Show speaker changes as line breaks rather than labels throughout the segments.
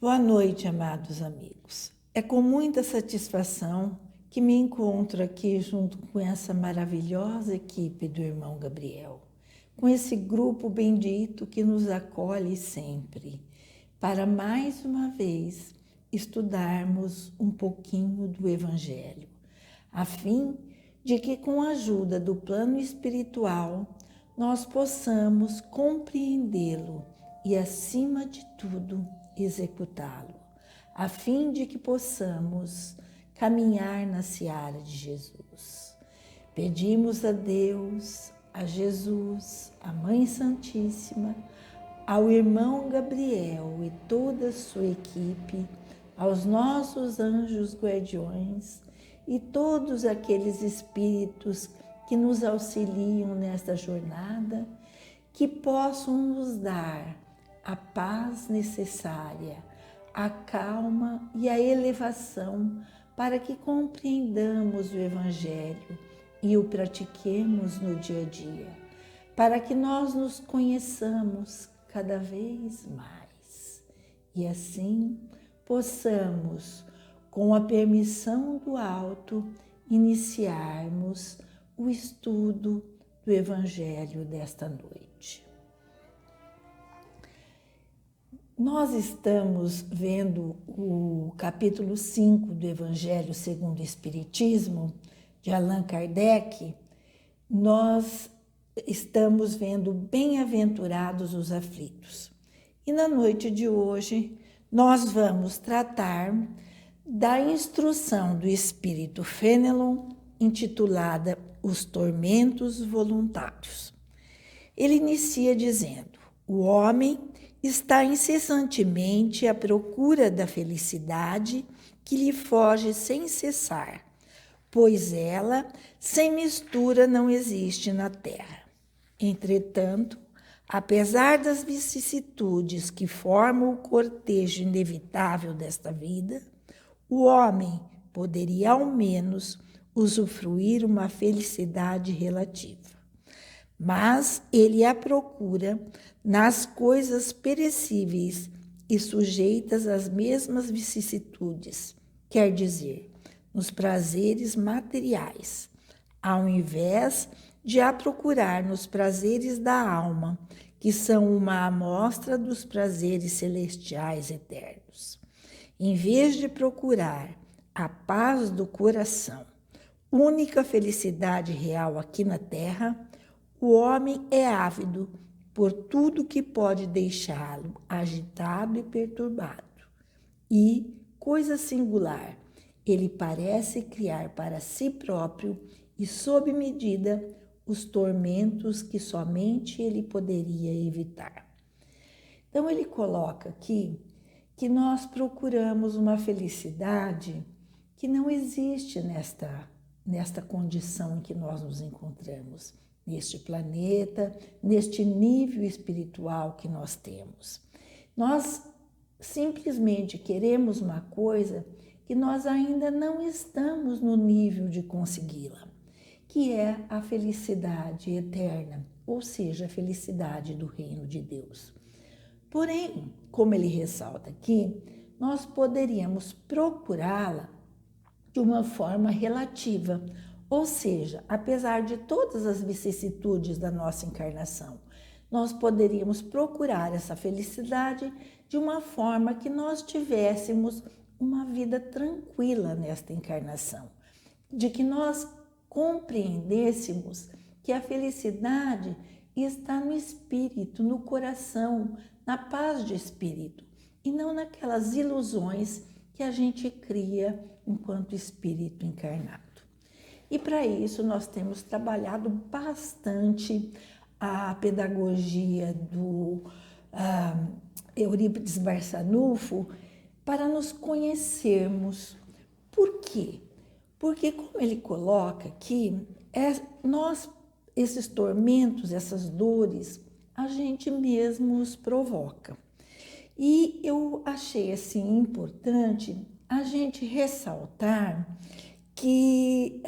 Boa noite, amados amigos. É com muita satisfação que me encontro aqui junto com essa maravilhosa equipe do irmão Gabriel, com esse grupo bendito que nos acolhe sempre, para mais uma vez estudarmos um pouquinho do Evangelho, a fim de que, com a ajuda do plano espiritual, nós possamos compreendê-lo e, acima de tudo, executá-lo, a fim de que possamos caminhar na seara de Jesus. Pedimos a Deus, a Jesus, a Mãe Santíssima, ao irmão Gabriel e toda a sua equipe, aos nossos anjos guardiões e todos aqueles espíritos que nos auxiliam nesta jornada, que possam nos dar a paz necessária, a calma e a elevação para que compreendamos o Evangelho e o pratiquemos no dia a dia, para que nós nos conheçamos cada vez mais e assim possamos, com a permissão do alto, iniciarmos o estudo do Evangelho desta noite. Nós estamos vendo o capítulo 5 do Evangelho segundo o Espiritismo, de Allan Kardec. Nós estamos vendo bem-aventurados os aflitos. E na noite de hoje, nós vamos tratar da instrução do Espírito Fenelon, intitulada Os Tormentos Voluntários. Ele inicia dizendo: o homem está incessantemente à procura da felicidade que lhe foge sem cessar, pois ela, sem mistura, não existe na terra. Entretanto, apesar das vicissitudes que formam o cortejo inevitável desta vida, o homem poderia ao menos usufruir uma felicidade relativa. Mas ele a procura nas coisas perecíveis e sujeitas às mesmas vicissitudes, quer dizer, nos prazeres materiais, ao invés de a procurar nos prazeres da alma, que são uma amostra dos prazeres celestiais eternos. Em vez de procurar a paz do coração, única felicidade real aqui na terra, o homem é ávido por tudo que pode deixá-lo agitado e perturbado. E, coisa singular, ele parece criar para si próprio e sob medida os tormentos que somente ele poderia evitar. Então ele coloca aqui que nós procuramos uma felicidade que não existe nesta condição em que nós nos encontramos, neste planeta, neste nível espiritual que nós temos. Nós simplesmente queremos uma coisa que nós ainda não estamos no nível de consegui-la, que é a felicidade eterna, ou seja, a felicidade do reino de Deus. Porém, como ele ressalta aqui, nós poderíamos procurá-la de uma forma relativa, ou seja, apesar de todas as vicissitudes da nossa encarnação, nós poderíamos procurar essa felicidade de uma forma que nós tivéssemos uma vida tranquila nesta encarnação, de que nós compreendêssemos que a felicidade está no espírito, no coração, na paz de espírito, e não naquelas ilusões que a gente cria enquanto espírito encarnado. E para isso nós temos trabalhado bastante a pedagogia do Eurípides Barçanufo para nos conhecermos. Por quê? Porque, como ele coloca aqui, esses tormentos, essas dores, a gente mesmo os provoca. E eu achei assim importante a gente ressaltar que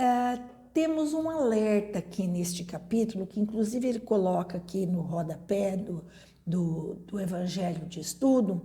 temos um alerta aqui neste capítulo, que inclusive ele coloca aqui no rodapé do Evangelho de Estudo,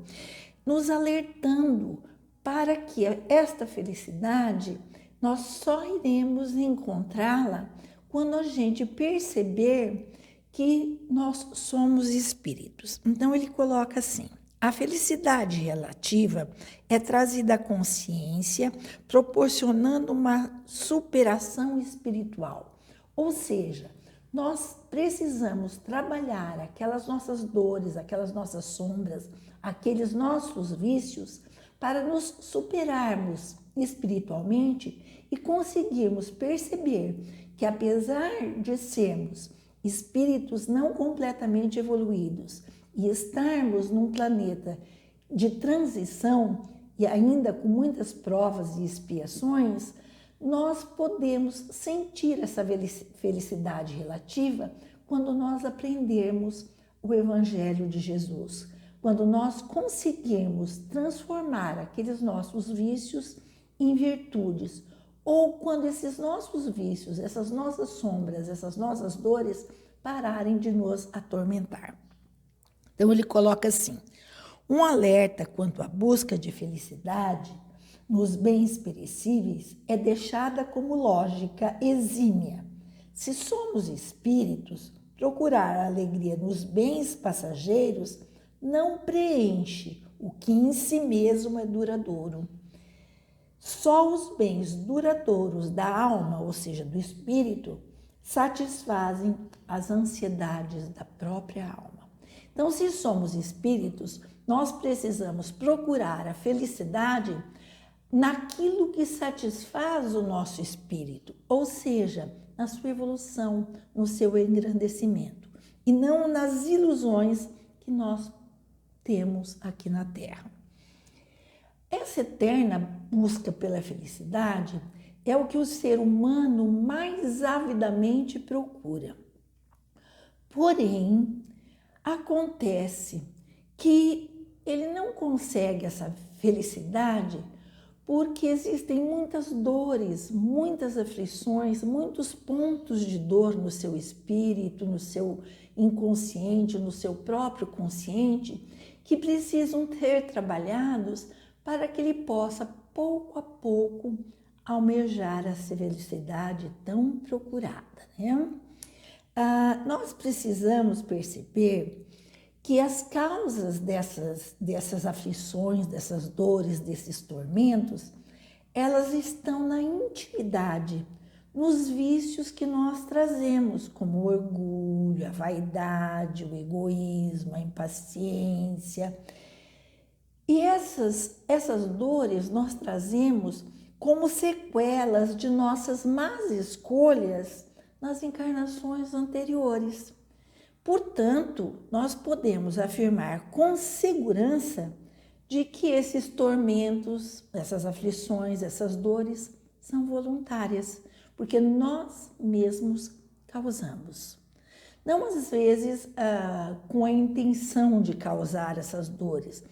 nos alertando para que esta felicidade nós só iremos encontrá-la quando a gente perceber que nós somos espíritos. Então ele coloca assim: a felicidade relativa é trazida à consciência, proporcionando uma superação espiritual. Ou seja, nós precisamos trabalhar aquelas nossas dores, aquelas nossas sombras, aqueles nossos vícios, para nos superarmos espiritualmente e conseguirmos perceber que, apesar de sermos espíritos não completamente evoluídos e estarmos num planeta de transição e ainda com muitas provas e expiações, nós podemos sentir essa felicidade relativa quando nós aprendermos o Evangelho de Jesus, quando nós conseguirmos transformar aqueles nossos vícios em virtudes, ou quando esses nossos vícios, essas nossas sombras, essas nossas dores pararem de nos atormentar. Então ele coloca assim: um alerta quanto à busca de felicidade nos bens perecíveis é deixada como lógica exímia. Se somos espíritos, procurar a alegria nos bens passageiros não preenche o que em si mesmo é duradouro. Só os bens duradouros da alma, ou seja, do espírito, satisfazem as ansiedades da própria alma. Então, se somos espíritos, nós precisamos procurar a felicidade naquilo que satisfaz o nosso espírito, ou seja, na sua evolução, no seu engrandecimento, e não nas ilusões que nós temos aqui na Terra. Essa eterna busca pela felicidade é o que o ser humano mais avidamente procura. Porém, acontece que ele não consegue essa felicidade porque existem muitas dores, muitas aflições, muitos pontos de dor no seu espírito, no seu inconsciente, no seu próprio consciente, que precisam ser trabalhados para que ele possa, pouco a pouco, almejar essa felicidade tão procurada, né? Nós precisamos perceber que as causas dessas aflições, dessas dores, desses tormentos, elas estão na intimidade, nos vícios que nós trazemos, como o orgulho, a vaidade, o egoísmo, a impaciência. E essas dores nós trazemos como sequelas de nossas más escolhas nas encarnações anteriores. Portanto, nós podemos afirmar com segurança de que esses tormentos, essas aflições, essas dores são voluntárias, porque nós mesmos causamos. Não às vezes com a intenção de causar essas dores,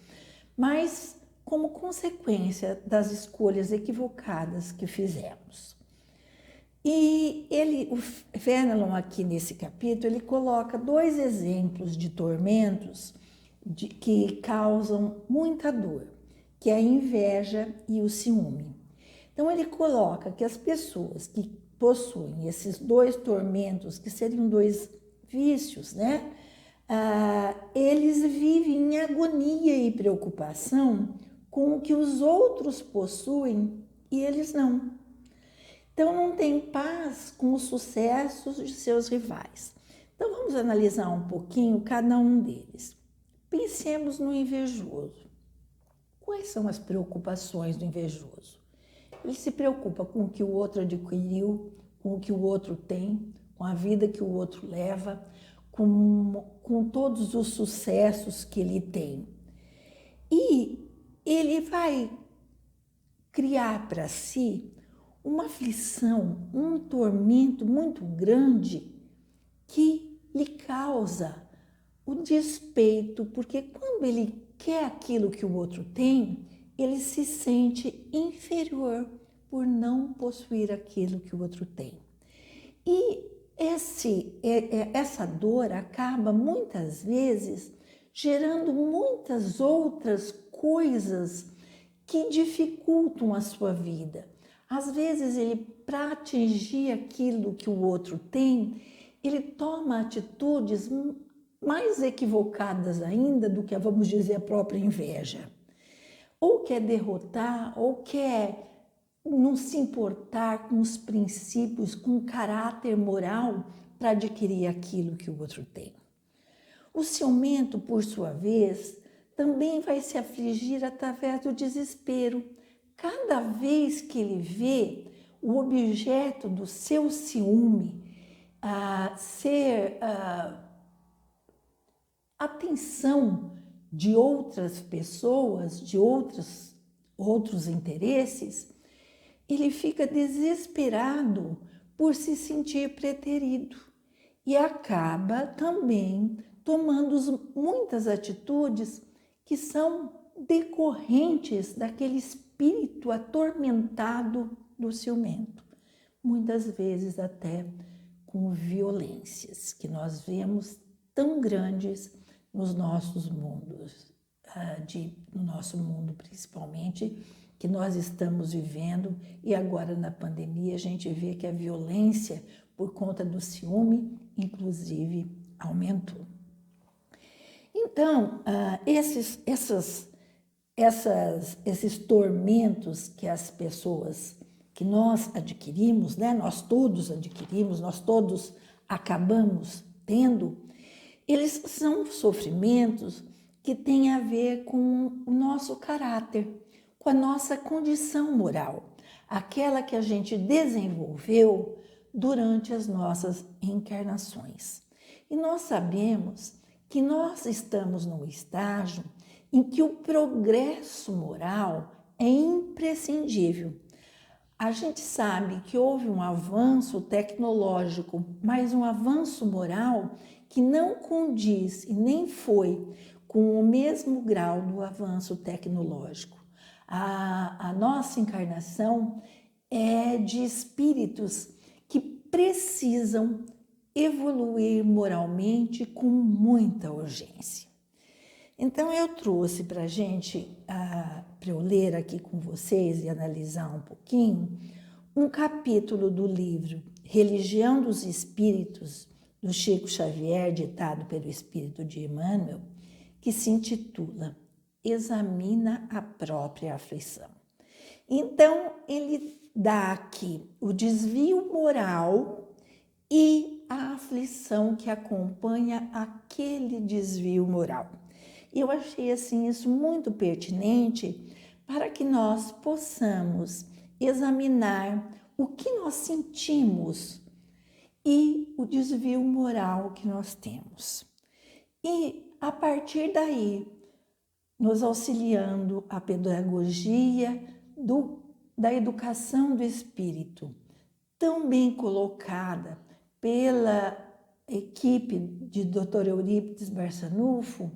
mas como consequência das escolhas equivocadas que fizemos. E o Fenelon, aqui nesse capítulo, ele coloca 2 exemplos de tormentos que causam muita dor, que é a inveja e o ciúme. Então, ele coloca que as pessoas que possuem esses 2 tormentos, que seriam 2 vícios, né? Eles vivem em agonia e preocupação com o que os outros possuem e eles não. Então, não tem paz com os sucessos de seus rivais. Então, vamos analisar um pouquinho cada um deles. Pensemos no invejoso. Quais são as preocupações do invejoso? Ele se preocupa com o que o outro adquiriu, com o que o outro tem, com a vida que o outro leva, com todos os sucessos que ele tem. E ele vai criar para si uma aflição, um tormento muito grande que lhe causa o despeito, porque quando ele quer aquilo que o outro tem, ele se sente inferior por não possuir aquilo que o outro tem. E essa dor acaba muitas vezes gerando muitas outras coisas que dificultam a sua vida. Às vezes, para atingir aquilo que o outro tem, ele toma atitudes mais equivocadas ainda do que, vamos dizer, a própria inveja. Ou quer derrotar, ou quer não se importar com os princípios, com o caráter moral para adquirir aquilo que o outro tem. O ciumento, por sua vez, também vai se afligir através do desespero. Cada vez que ele vê o objeto do seu ciúme ser atenção de outras pessoas, de outros interesses, ele fica desesperado por se sentir preterido e acaba também tomando muitas atitudes que são decorrentes daquele espírito atormentado do ciumento, muitas vezes até com violências que nós vemos tão grandes nos nossos mundos, no nosso mundo principalmente, que nós estamos vivendo, e agora na pandemia a gente vê que a violência por conta do ciúme, inclusive, aumentou. Então, esses tormentos que as pessoas, que nós adquirimos, né? Nós todos adquirimos, nós todos acabamos tendo, eles são sofrimentos que têm a ver com o nosso caráter, com a nossa condição moral, aquela que a gente desenvolveu durante as nossas encarnações. E nós sabemos que nós estamos num estágio em que o progresso moral é imprescindível. A gente sabe que houve um avanço tecnológico, mas um avanço moral que não condiz e nem foi com o mesmo grau do avanço tecnológico. A nossa encarnação é de espíritos que precisam evoluir moralmente com muita urgência. Então, eu trouxe para a gente, para eu ler aqui com vocês e analisar um pouquinho, um capítulo do livro Religião dos Espíritos, do Chico Xavier, ditado pelo Espírito de Emmanuel, que se intitula Examina a própria aflição. Então, ele dá aqui o desvio moral e a aflição que acompanha aquele desvio moral. E eu achei assim isso muito pertinente para que nós possamos examinar o que nós sentimos e o desvio moral que nós temos. E a partir daí, nos auxiliando a pedagogia da educação do espírito, tão bem colocada pela equipe de Dr. Eurípides Barçanufo,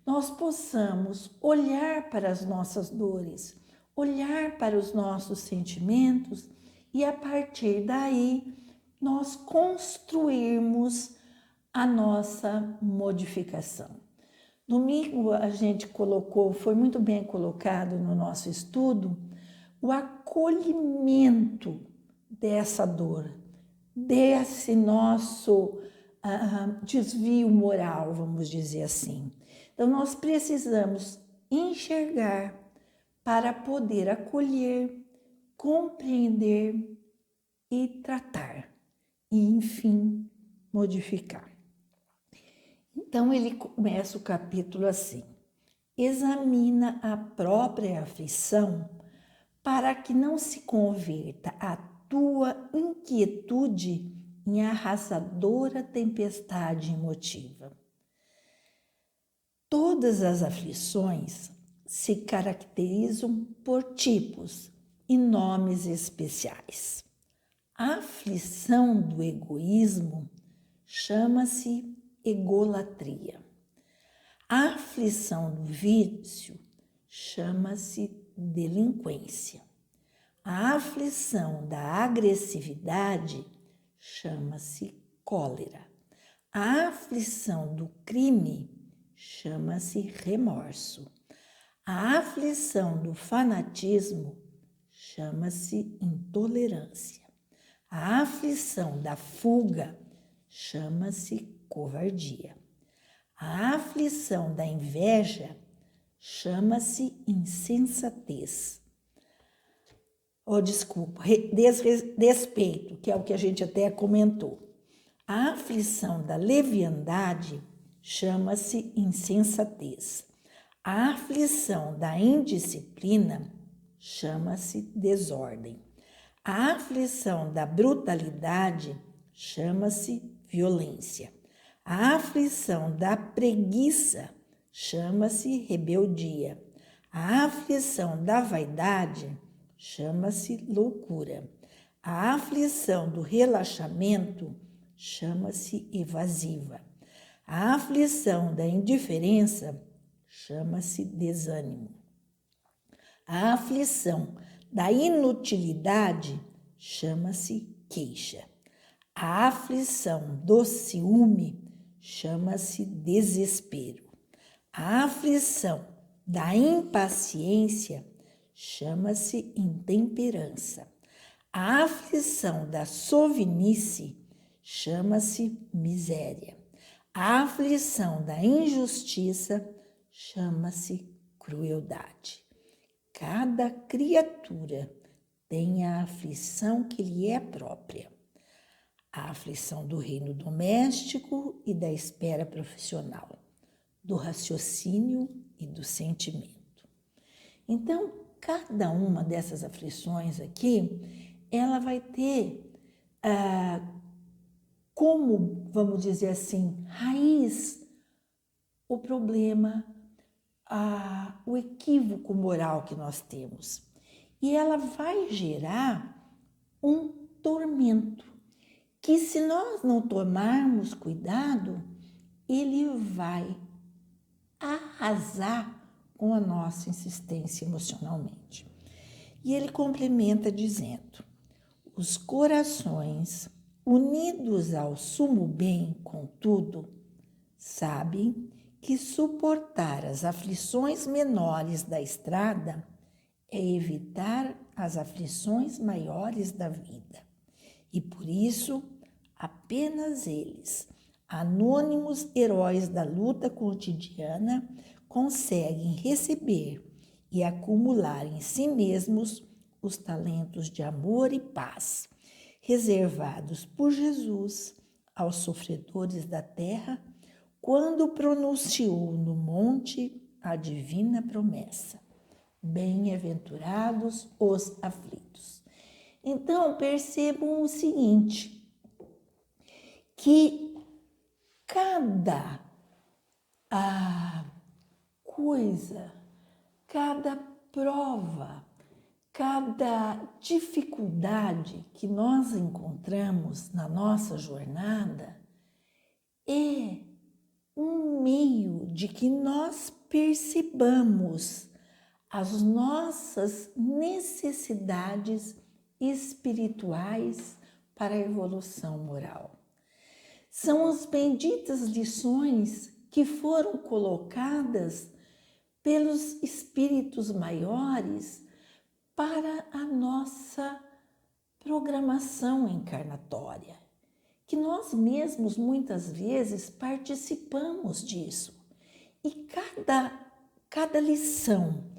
nós possamos olhar para as nossas dores, olhar para os nossos sentimentos e, a partir daí, nós construirmos a nossa modificação. Domingo a gente colocou, foi muito bem colocado no nosso estudo, o acolhimento dessa dor, desse nosso desvio moral, vamos dizer assim. Então, nós precisamos enxergar para poder acolher, compreender e tratar, e, enfim, modificar. Então, ele começa o capítulo assim: examina a própria aflição para que não se converta a tua inquietude em arrasadora tempestade emotiva. Todas as aflições se caracterizam por tipos e nomes especiais. A aflição do egoísmo chama-se egolatria. A aflição do vício chama-se delinquência. A aflição da agressividade chama-se cólera. A aflição do crime chama-se remorso. A aflição do fanatismo chama-se intolerância. A aflição da fuga chama-se covardia. A aflição da inveja chama-se insensatez. Despeito, que é o que a gente até comentou. A aflição da leviandade chama-se insensatez. A aflição da indisciplina chama-se desordem. A aflição da brutalidade chama-se violência. A aflição da preguiça chama-se rebeldia. A aflição da vaidade chama-se loucura. A aflição do relaxamento chama-se evasiva. A aflição da indiferença chama-se desânimo. A aflição da inutilidade chama-se queixa. A aflição do ciúme chama-se desespero. A aflição da impaciência chama-se intemperança. A aflição da sovinice chama-se miséria. A aflição da injustiça chama-se crueldade. Cada criatura tem a aflição que lhe é própria. A aflição do reino doméstico e da esfera profissional, do raciocínio e do sentimento. Então, cada uma dessas aflições aqui, ela vai ter como, vamos dizer assim, raiz o problema, o equívoco moral que nós temos. E ela vai gerar um tormento, que se nós não tomarmos cuidado, ele vai arrasar com a nossa insistência emocionalmente. E ele complementa dizendo: os corações unidos ao sumo bem, contudo, sabem que suportar as aflições menores da estrada é evitar as aflições maiores da vida. E por isso, apenas eles, anônimos heróis da luta cotidiana, conseguem receber e acumular em si mesmos os talentos de amor e paz, reservados por Jesus aos sofredores da terra, quando pronunciou no monte a divina promessa: bem-aventurados os aflitos. Então, percebam o seguinte, que cada coisa, cada prova, cada dificuldade que nós encontramos na nossa jornada é um meio de que nós percebamos as nossas necessidades espirituais para a evolução moral. São as benditas lições que foram colocadas pelos espíritos maiores para a nossa programação encarnatória, que nós mesmos muitas vezes participamos disso. E cada lição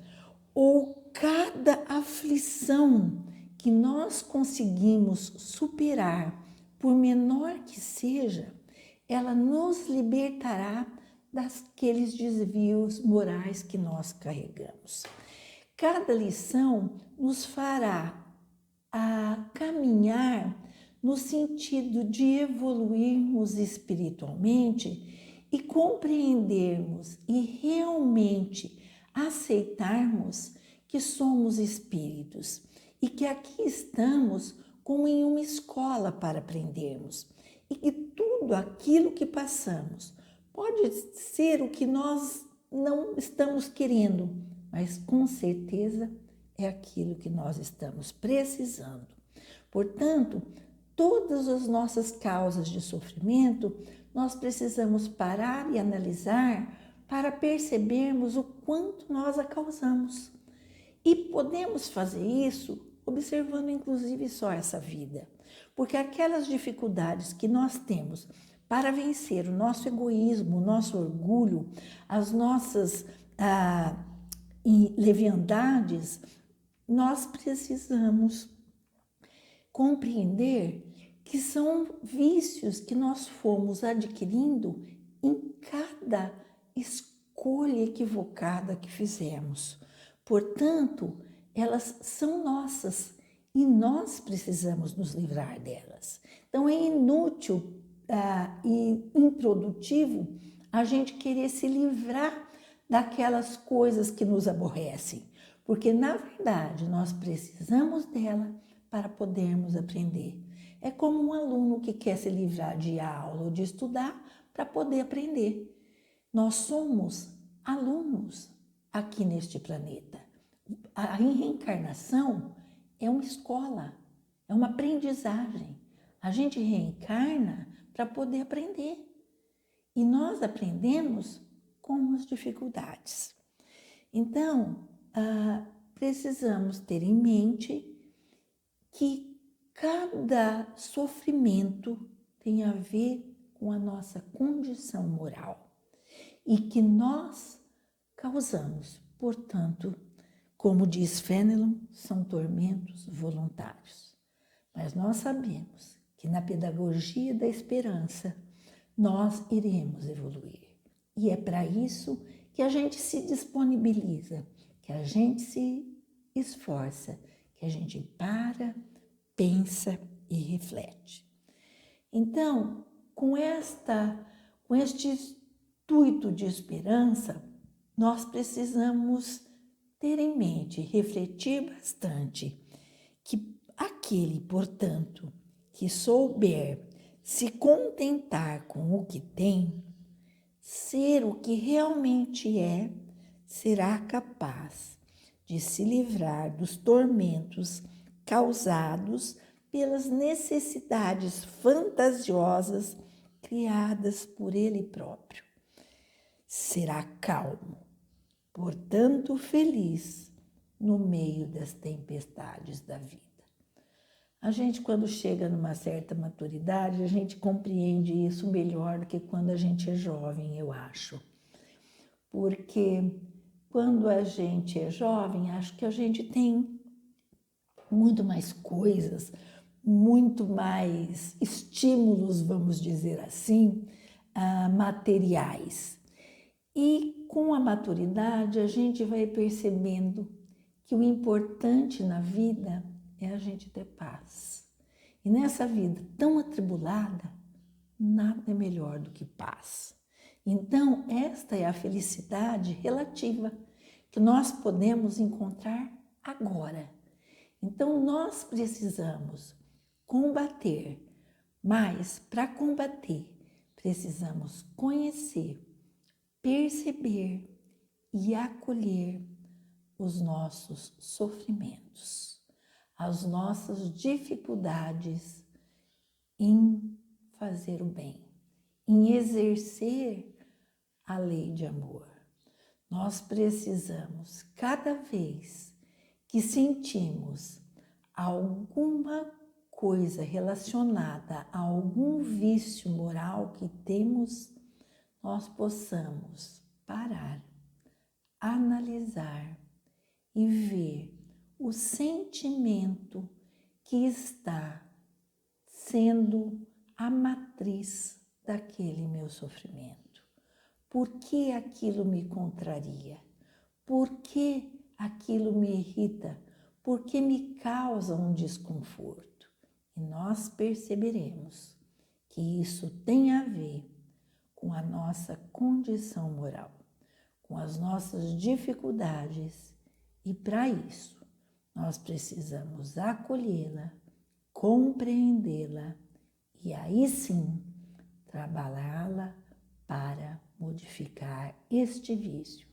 ou cada aflição que nós conseguimos superar, por menor que seja, ela nos libertará daqueles desvios morais que nós carregamos. Cada lição nos fará caminhar no sentido de evoluirmos espiritualmente e compreendermos e realmente aceitarmos que somos espíritos e que aqui estamos como em uma escola para aprendermos e que tudo aquilo que passamos pode ser o que nós não estamos querendo, mas com certeza é aquilo que nós estamos precisando. Portanto, todas as nossas causas de sofrimento, nós precisamos parar e analisar para percebermos o quanto nós a causamos. E podemos fazer isso observando inclusive só essa vida, porque aquelas dificuldades que nós temos para vencer o nosso egoísmo, o nosso orgulho, as nossas leviandades, nós precisamos compreender que são vícios que nós fomos adquirindo em cada escolha equivocada que fizemos. Portanto, elas são nossas e nós precisamos nos livrar delas. Então, é inútil e improdutivo a gente querer se livrar daquelas coisas que nos aborrecem, porque, na verdade, nós precisamos dela para podermos aprender. É como um aluno que quer se livrar de aula ou de estudar para poder aprender. Nós somos alunos aqui neste planeta. A reencarnação é uma escola, é uma aprendizagem. A gente reencarna para poder aprender. E nós aprendemos com as dificuldades. Então, precisamos ter em mente que cada sofrimento tem a ver com a nossa condição moral e que nós causamos. Portanto, como diz Fenelon, são tormentos voluntários. Mas nós sabemos que na pedagogia da esperança nós iremos evoluir. E é para isso que a gente se disponibiliza, que a gente se esforça, que a gente para, pensa e reflete. Então, com este intuito de esperança, nós precisamos ter em mente, refletir bastante, que aquele, portanto, que souber se contentar com o que tem, ser o que realmente é, será capaz de se livrar dos tormentos causados pelas necessidades fantasiosas criadas por ele próprio. Será calmo, portanto feliz, no meio das tempestades da vida. A gente, quando chega numa certa maturidade, a gente compreende isso melhor do que quando a gente é jovem, eu acho. Porque quando a gente é jovem, acho que a gente tem muito mais coisas, muito mais estímulos, vamos dizer assim, materiais. E com a maturidade, a gente vai percebendo que o importante na vida é a gente ter paz. E nessa vida tão atribulada, nada é melhor do que paz. Então, esta é a felicidade relativa que nós podemos encontrar agora. Então, nós precisamos combater, mas para combater, precisamos conhecer, perceber e acolher os nossos sofrimentos, as nossas dificuldades em fazer o bem, em exercer a lei de amor. Nós precisamos, cada vez que sentimos alguma coisa relacionada a algum vício moral que temos, nós possamos parar, analisar e ver o sentimento que está sendo a matriz daquele meu sofrimento. Por que aquilo me contraria? Por que aquilo me irrita? Por que me causa um desconforto? E nós perceberemos que isso tem a ver com a nossa condição moral, com as nossas dificuldades, e para isso nós precisamos acolhê-la, compreendê-la e aí sim trabalhá-la para modificar este vício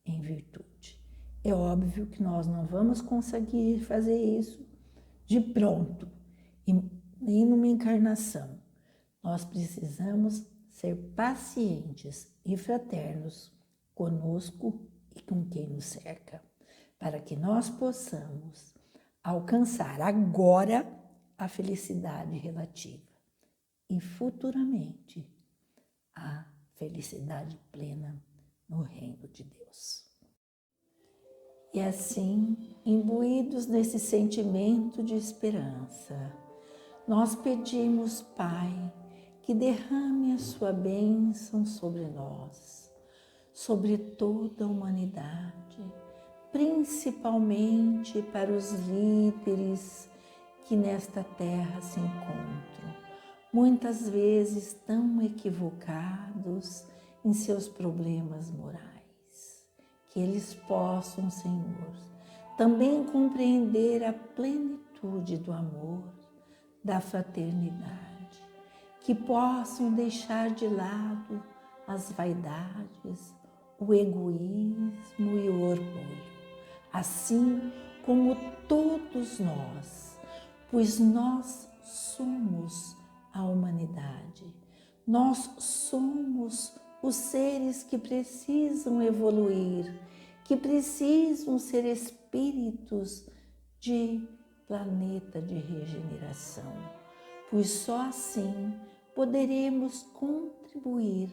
em virtude. É óbvio que nós não vamos conseguir fazer isso de pronto e nem numa encarnação. Nós precisamos ser pacientes e fraternos conosco e com quem nos cerca, para que nós possamos alcançar agora a felicidade relativa e futuramente a felicidade plena no reino de Deus. E assim, imbuídos nesse sentimento de esperança, nós pedimos, Pai, que derrame a sua bênção sobre nós, sobre toda a humanidade, principalmente para os líderes que nesta terra se encontram, muitas vezes tão equivocados em seus problemas morais. Que eles possam, Senhor, também compreender a plenitude do amor, da fraternidade, que possam deixar de lado as vaidades, o egoísmo e o orgulho, assim como todos nós, pois nós somos a humanidade, nós somos os seres que precisam evoluir, que precisam ser espíritos de planeta de regeneração, pois só assim poderemos contribuir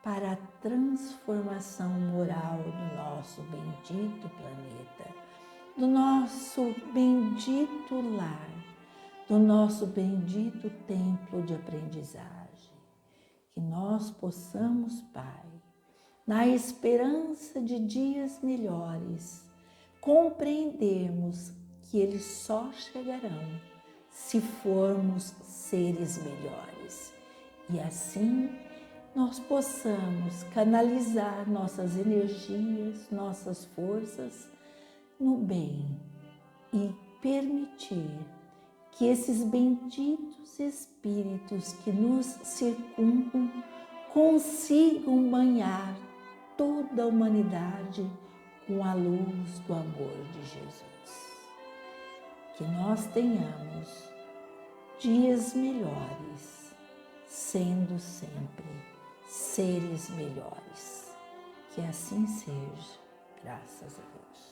para a transformação moral do nosso bendito planeta, do nosso bendito lar, do nosso bendito templo de aprendizagem. Que nós possamos, Pai, na esperança de dias melhores, compreendermos que eles só chegarão se formos seres melhores. E assim nós possamos canalizar nossas energias, nossas forças no bem e permitir que esses benditos espíritos que nos circundam consigam banhar toda a humanidade com a luz do amor de Jesus. Que nós tenhamos dias melhores, sendo sempre seres melhores. Que assim seja, graças a Deus.